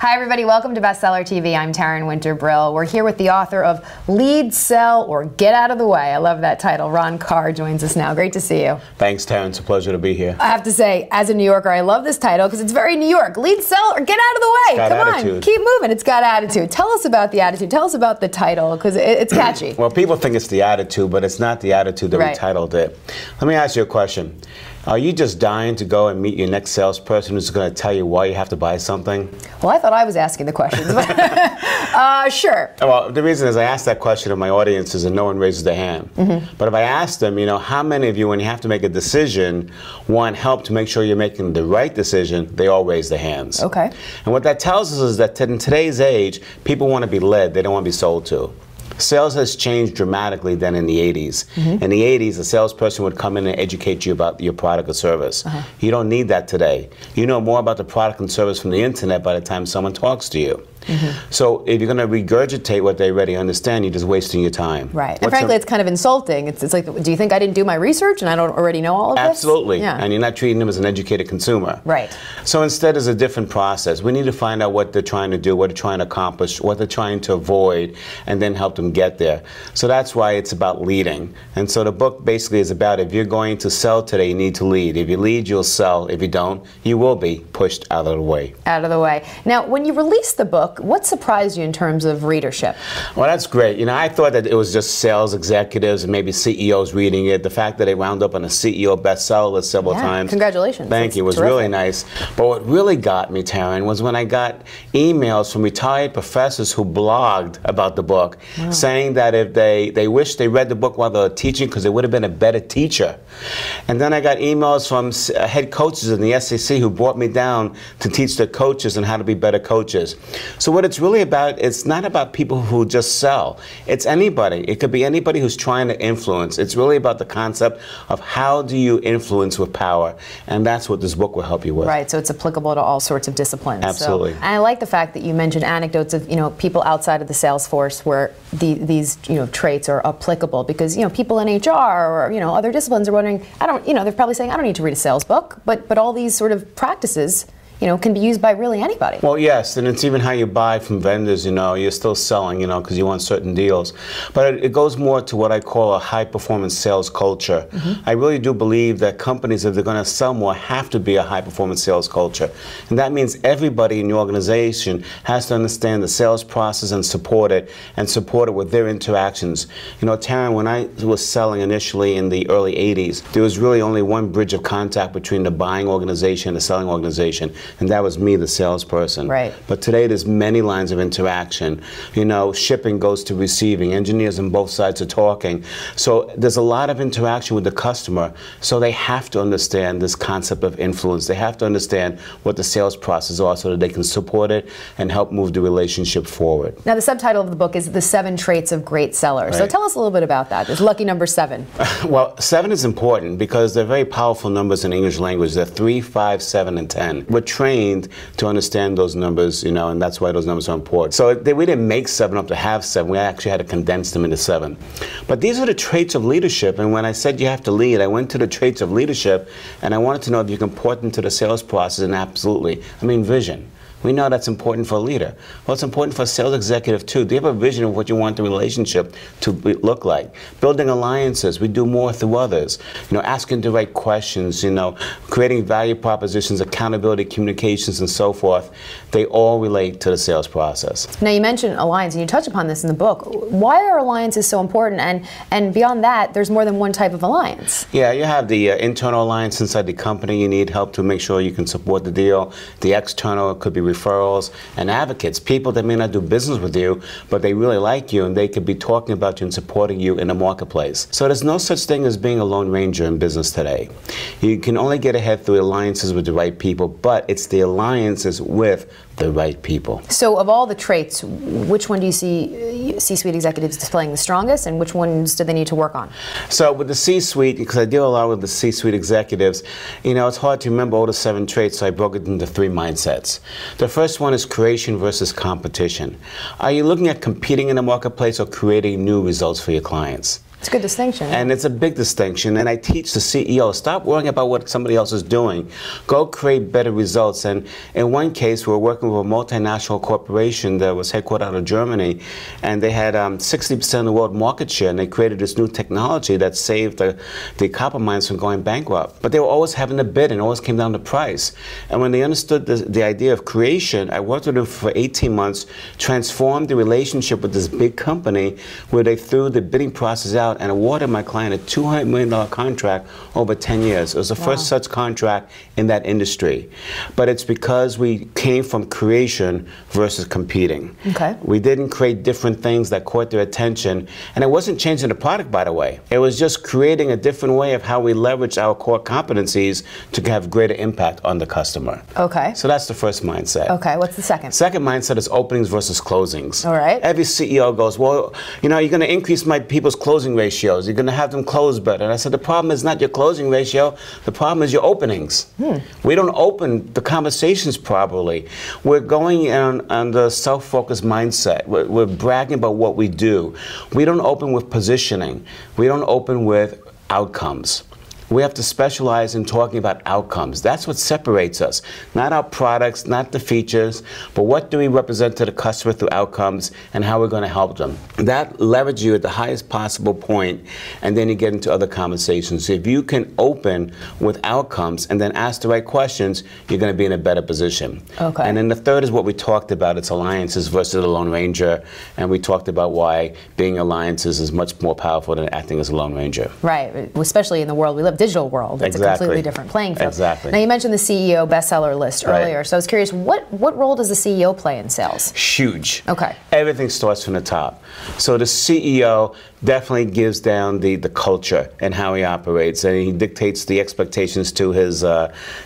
Hi everybody, welcome to Bestseller TV. I'm Taryn Brill. We're here with the author of Lead, Sell, or Get Out of the Way. I love that title. Karr joins us now. Great to see you. Thanks, Taryn. It's a pleasure to be here. I have to say, as a New Yorker, I love this title because it's very New York. Lead, Sell, or Get Out of the Way. Come on, keep moving. It's got attitude. Tell us about the attitude. Tell us about the title because it's catchy. Well, people think it's the attitude, but it's not the attitude that we titled it. Let me ask you a question. Are you just dying to go and meet your next salesperson who's going to tell you why you have to buy something? Well, I thought I was asking the questions. Sure. Well, the reason is I ask that question of my audiences and no one raises their hand. But if I ask them, you know, how many of you, when you have to make a decision, want help to make sure you're making the right decision, they all raise their hands. Okay. And what that tells us is that in today's age, people want to be led. They don't want to be sold to. Sales has changed dramatically than in the 80s. In the 80s, a salesperson would come in and educate you about your product or service. You don't need that today. You know more about the product and service from the internet by the time someone talks to you. So if you're going to regurgitate what they already understand, you're just wasting your time. Right. And frankly, it's kind of insulting. It's like, do you think I didn't do my research and I don't already know all of this? Absolutely. Yeah. And you're not treating them as an educated consumer. Right. So instead, it's a different process. We need to find out what they're trying to do, what they're trying to accomplish, what they're trying to avoid, and then help them get there. So that's why it's about leading. And so the book basically is about, if you're going to sell today, you need to lead. If you lead, you'll sell. If you don't, you will be pushed out of the way. Out of the way. Now, when you released the book, what surprised you in terms of readership? Well, that's great. You know, I thought that it was just sales executives and maybe CEOs reading it. The fact that they wound up on a CEO bestseller list several times. Congratulations. Thank you. It was really nice. But what really got me, Taryn, was when I got emails from retired professors who blogged about the book, saying that if they wish they read the book while they were teaching because they would have been a better teacher. And then I got emails from head coaches in the SEC who brought me down to teach their coaches on how to be better coaches. So what it's really about, it's not about people who just sell. It's anybody. It could be anybody who's trying to influence. It's really about the concept of how do you influence with power, and that's what this book will help you with. Right, so it's applicable to all sorts of disciplines. Absolutely. So, and I like the fact that you mentioned anecdotes of, you know, people outside of the sales force where these, you know, traits are applicable, because, you know, people in HR or, you know, other disciplines are wondering, they're probably saying, I don't need to read a sales book, but all these sort of practices, you know, can be used by really anybody. Well, yes, and it's even how you buy from vendors, you know, you're still selling, you know, because you want certain deals. But it goes more to what I call a high-performance sales culture. I really do believe that companies, if they're going to sell more, have to be a high-performance sales culture. And that means everybody in your organization has to understand the sales process and support it with their interactions. You know, Taryn, when I was selling initially in the early 80s, there was really only one bridge of contact between the buying organization and the selling organization. And that was me, the salesperson. Right. But today there's many lines of interaction. You know, shipping goes to receiving. Engineers on both sides are talking. So there's a lot of interaction with the customer. So they have to understand this concept of influence. They have to understand what the sales process are so that they can support it and help move the relationship forward. Now, the subtitle of the book is The 7 Traits of Great Sellers. Right. So tell us a little bit about that. There's lucky number 7. Well, 7 is important because they're very powerful numbers in English language. They're 3, 5, 7, and 10. We're trained to understand those numbers, you know, and that's why those numbers are important. So we didn't make 7 up to have 7. We actually had to condense them into 7. But these are the traits of leadership, and when I said you have to lead, I went to the traits of leadership, and I wanted to know if you can port them to the sales process, and absolutely. I mean, vision. We know that's important for a leader. Well, it's important for a sales executive too. Do you have a vision of what you want the relationship to look like? Building alliances. We do more through others. You know, asking the right questions, you know, creating value propositions, accountability, communications, and so forth. They all relate to the sales process. Now, you mentioned alliance, and you touch upon this in the book. Why are alliances so important? And beyond that, there's more than one type of alliance. Yeah, you have the internal alliance inside the company. You need help to make sure you can support the deal. The external could be referrals and advocates, people that may not do business with you, but they really like you and they could be talking about you and supporting you in the marketplace. So there's no such thing as being a lone ranger in business today. You can only get ahead through alliances with the right people, but it's the alliances with the right people. So of all the traits, which one do you see C-suite executives displaying the strongest, and which ones do they need to work on? So with the C-suite, because I deal a lot with the C-suite executives, you know, it's hard to remember all the 7 traits, so I broke it into 3 mindsets. The first one is creation versus competition. Are you looking at competing in the marketplace or creating new results for your clients? It's a good distinction. And it's a big distinction. And I teach the CEO, stop worrying about what somebody else is doing. Go create better results. And in one case, we were working with a multinational corporation that was headquartered out of Germany, and they had 60% of the world market share, and they created this new technology that saved the copper mines from going bankrupt. But they were always having to bid, and it always came down to price. And when they understood the idea of creation, I worked with them for 18 months, transformed the relationship with this big company where they threw the bidding process out and awarded my client a $200 million contract over 10 years. It was the first such contract in that industry. But it's because we came from creation versus competing. Okay. We didn't create different things that caught their attention. And it wasn't changing the product, by the way. It was just creating a different way of how we leverage our core competencies to have greater impact on the customer. Okay. So that's the first mindset. Okay, what's the second? Second mindset is openings versus closings. All right. Every CEO goes, well, you know, you're going to increase my people's closing ratios. You're going to have them close better. And I said, the problem is not your closing ratio. The problem is your openings. We don't open the conversations properly. We're going on the self-focused mindset. We're bragging about what we do. We don't open with positioning. We don't open with outcomes. We have to specialize in talking about outcomes. That's what separates us. Not our products, not the features, but what do we represent to the customer through outcomes and how we're going to help them. That leverages you at the highest possible point, and then you get into other conversations. So if you can open with outcomes and then ask the right questions, you're going to be in a better position. Okay. And then the third is what we talked about. It's alliances versus the Lone Ranger. And we talked about why being alliances is much more powerful than acting as a Lone Ranger. Right, especially in the world we live, digital world. It's a completely different playing field. Exactly. Now, you mentioned the CEO bestseller list earlier, so I was curious, what role does the CEO play in sales? Huge. Okay. Everything starts from the top. So the CEO definitely gives down the culture and how he operates, and he dictates the expectations to his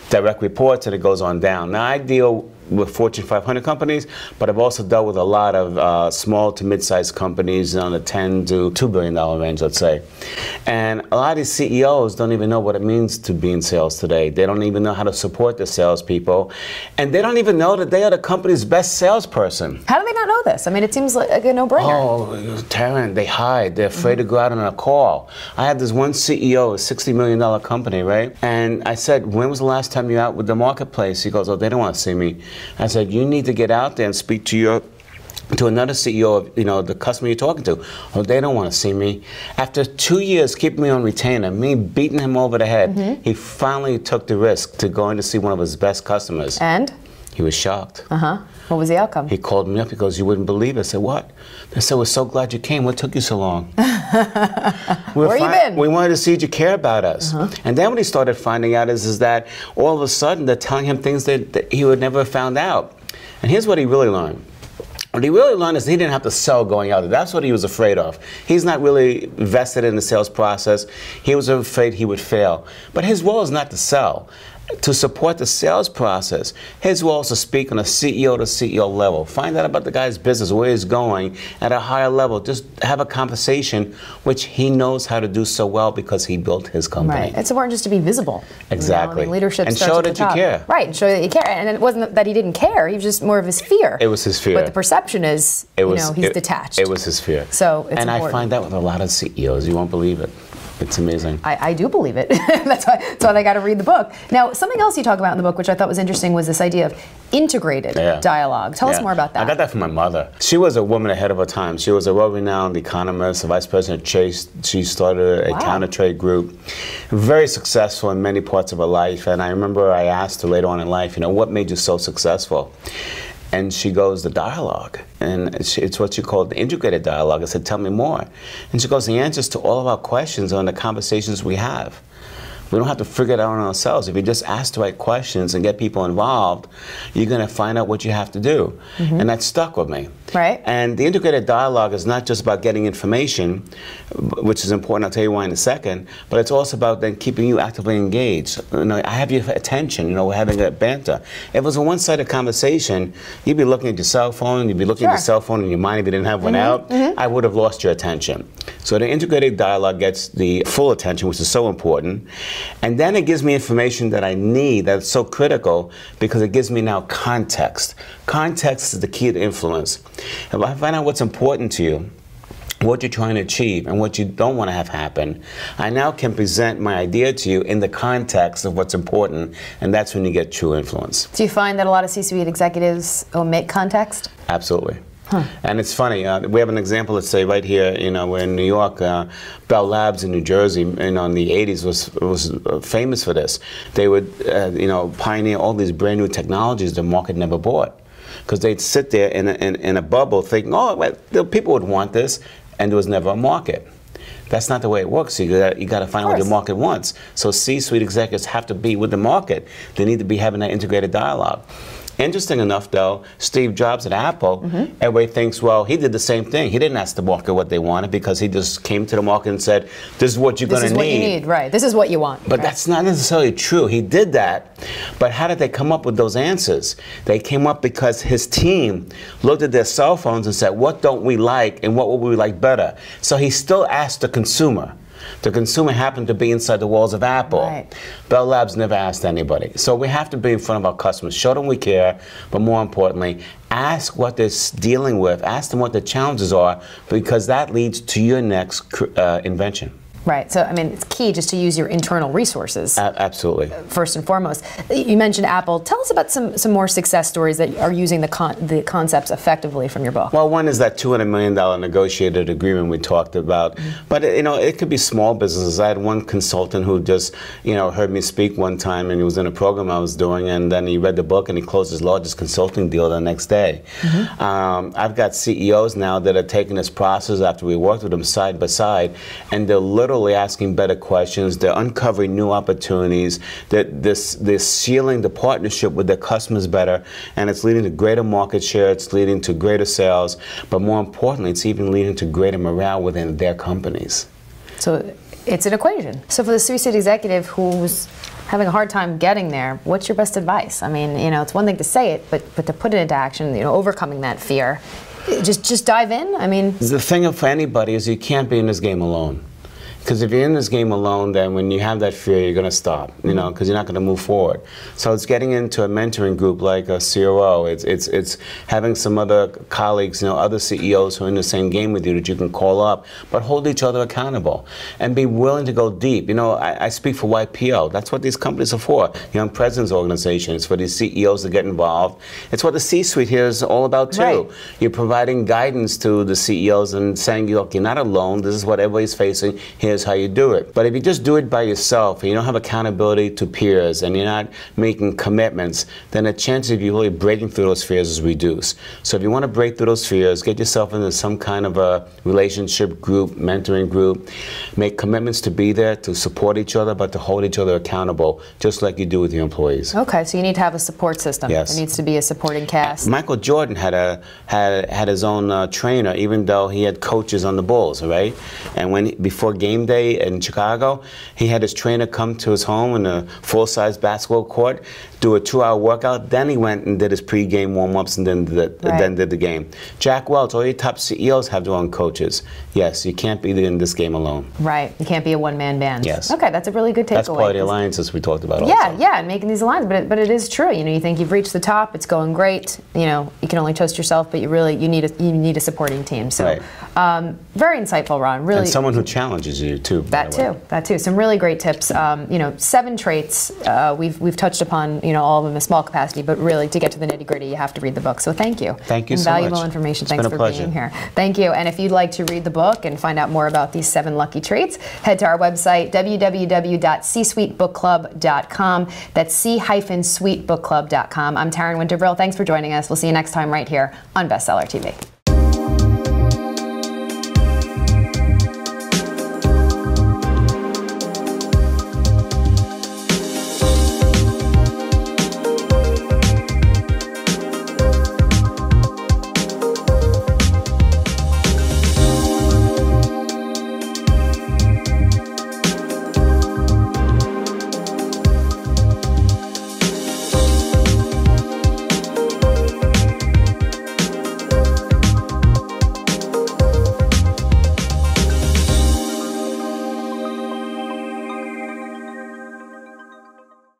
direct reports, and it goes on down. Now, I deal with Fortune 500 companies, but I've also dealt with a lot of small to mid-sized companies on the $10 to $2 billion range, let's say. And a lot of these CEOs don't even know what it means to be in sales today. They don't even know how to support their salespeople, and they don't even know that they are the company's best salesperson. How do they not know this? I mean, it seems like a no-brainer. Oh, Taryn, they hide. They're afraid to go out on a call. I had this one CEO, a $60 million company, right? And I said, when was the last time you were out with the marketplace? He goes, oh, they don't want to see me. I said, you need to get out there and speak to another CEO of, you know, the customer you're talking to. Oh, they don't want to see me. After 2 years keeping me on retainer, me beating him over the head, he finally took the risk to go in to see one of his best customers. And? He was shocked. What was the outcome? He called me up. He goes, you wouldn't believe it. I said, what? I said, we're so glad you came. What took you so long? Where you been? We wanted to see if you care about us. And then what he started finding out is that all of a sudden they're telling him things that he would never have found out. And here's what he really learned. What he really learned is he didn't have to sell going out there. That's what he was afraid of. He's not really vested in the sales process. He was afraid he would fail. But his role is not to sell. To support the sales process, his role is to speak on a CEO to CEO level. Find out about the guy's business, where he's going at a higher level. Just have a conversation, which he knows how to do so well because he built his company. Right. It's important just to be visible. Exactly. You know? I mean, leadership and starts show at the that top. you care. Right, and show that you care. And it wasn't that he didn't care. He was just more of his fear. It was his fear. But the perception is, he's detached. It was his fear. So it's important. I find that with a lot of CEOs. You won't believe it. It's amazing. I do believe it. That's why they got to read the book. Now, something else you talk about in the book, which I thought was interesting, was this idea of integrated dialogue. Tell us more about that. I got that from my mother. She was a woman ahead of her time. She was a well-renowned economist, a vice president of Chase. She started a counter-trade group. Very successful in many parts of her life. And I remember I asked her later on in life, you know, what made you so successful? And she goes, the dialogue. And it's what you call the integrated dialogue. I said, tell me more. And she goes, the answers to all of our questions are in the conversations we have. We don't have to figure it out on ourselves. If you just ask the right questions and get people involved, you're going to find out what you have to do. And that stuck with me. Right. And the integrated dialogue is not just about getting information, which is important, I'll tell you why in a second, but it's also about then keeping you actively engaged. You know, I have your attention, you know, we're having a banter. If it was a one-sided conversation, you'd be looking at your cell phone, you'd be looking at your cell phone in your mind if you didn't have one out, I would have lost your attention. So the integrated dialogue gets the full attention, which is so important. And then it gives me information that I need, that's so critical, because it gives me now context. Context is the key to influence. If I find out what's important to you, what you're trying to achieve and what you don't want to have happen, I now can present my idea to you in the context of what's important, and that's when you get true influence. Do you find that a lot of C-suite executives omit context? Absolutely. And it's funny, we have an example, let's say right here, we're in New York, Bell Labs in New Jersey, in the 80s was famous for this. They would, pioneer all these brand new technologies the market never bought. Because they'd sit there in a bubble thinking, oh, well, people would want this, and there was never a market. That's not the way it works. You got to find what the market wants. So C-suite executives have to be with the market. They need to be having that integrated dialogue. Interesting enough, though, Steve Jobs at Apple, everybody thinks, well, he did the same thing. He didn't ask the market what they wanted because he just came to the market and said, this is what you're going to need. This is what you need, right. This is what you want. But that's not necessarily true. He did that, but how did they come up with those answers? They came up because his team looked at their cell phones and said, what don't we like and what would we like better? So he still asked the consumer. The consumer happened to be inside the walls of Apple. Right. Bell Labs never asked anybody. So we have to be in front of our customers, show them we care, but more importantly, ask what they're dealing with, ask them what the challenges are, because that leads to your next invention. Right. So, I mean, it's key just to use your internal resources. Absolutely. First and foremost. You mentioned Apple. Tell us about some more success stories that are using the concepts effectively from your book. Well, one is that $200 million negotiated agreement we talked about. But, it could be small businesses. I had one consultant who just, heard me speak one time, and he was in a program I was doing, and then he read the book, and he closed his largest consulting deal the next day. I've got CEOs now that are taking this process after we worked with them side by side, and they're literally asking better questions. They're uncovering new opportunities. They're sealing the partnership with their customers better, and it's leading to greater market share. It's leading to greater sales, but more importantly, it's even leading to greater morale within their companies. So it's an equation. So for the C-suite executive who's having a hard time getting there, what's your best advice? I mean, it's one thing to say it, but to put it into action, overcoming that fear, just dive in. I mean, the thing for anybody is you can't be in this game alone. Because if you're in this game alone, then when you have that fear, you're going to stop, because you're not going to move forward. So it's getting into a mentoring group like a CRO. It's having some other colleagues, other CEOs who are in the same game with you that you can call up, but hold each other accountable and be willing to go deep. I speak for YPO. That's what these companies are for. Young Presidents Organization. It's for these CEOs to get involved. It's what the C-suite here is all about too. Right. You're providing guidance to the CEOs and saying, look, you're not alone. This is what everybody's facing. Here's how you do it. But if you just do it by yourself and you don't have accountability to peers and you're not making commitments, then the chances of you really breaking through those fears is reduced. So if you want to break through those fears, get yourself into some kind of a relationship group, mentoring group, make commitments to be there, to support each other, but to hold each other accountable, just like you do with your employees. Okay, so you need to have a support system. Yes. There needs to be a supporting cast. Michael Jordan had his own trainer, even though he had coaches on the Bulls, right? And before game day in Chicago, he had his trainer come to his home in a full-size basketball court, do a 2-hour workout, then he went and did his pre-game warm-ups and then did the game. Jack Welch, all your top CEOs have their own coaches. Yes, you can't be in this game alone. Right, you can't be a one-man band. Yes. Okay, that's a really good takeaway. That's part of the alliances we talked about also. Yeah, and making these alliances, but it is true. You think you've reached the top, it's going great. You can only toast yourself, but you need a supporting team. So, right. Very insightful, Ron. Really, and someone who challenges you too. That too. Some really great tips. 7 traits we've touched upon. All of them in a small capacity, but really to get to the nitty-gritty, you have to read the book. So thank you. Thank you so much. Invaluable information. It's Thanks been a for pleasure. being here. Thank you. And if you'd like to read the book and find out more about these 7 lucky traits, head to our website, www.c-suitebookclub.com. That's c-suitebookclub.com. I'm Taryn Winterbrill. Thanks for joining us. We'll see you next time right here on Bestseller TV.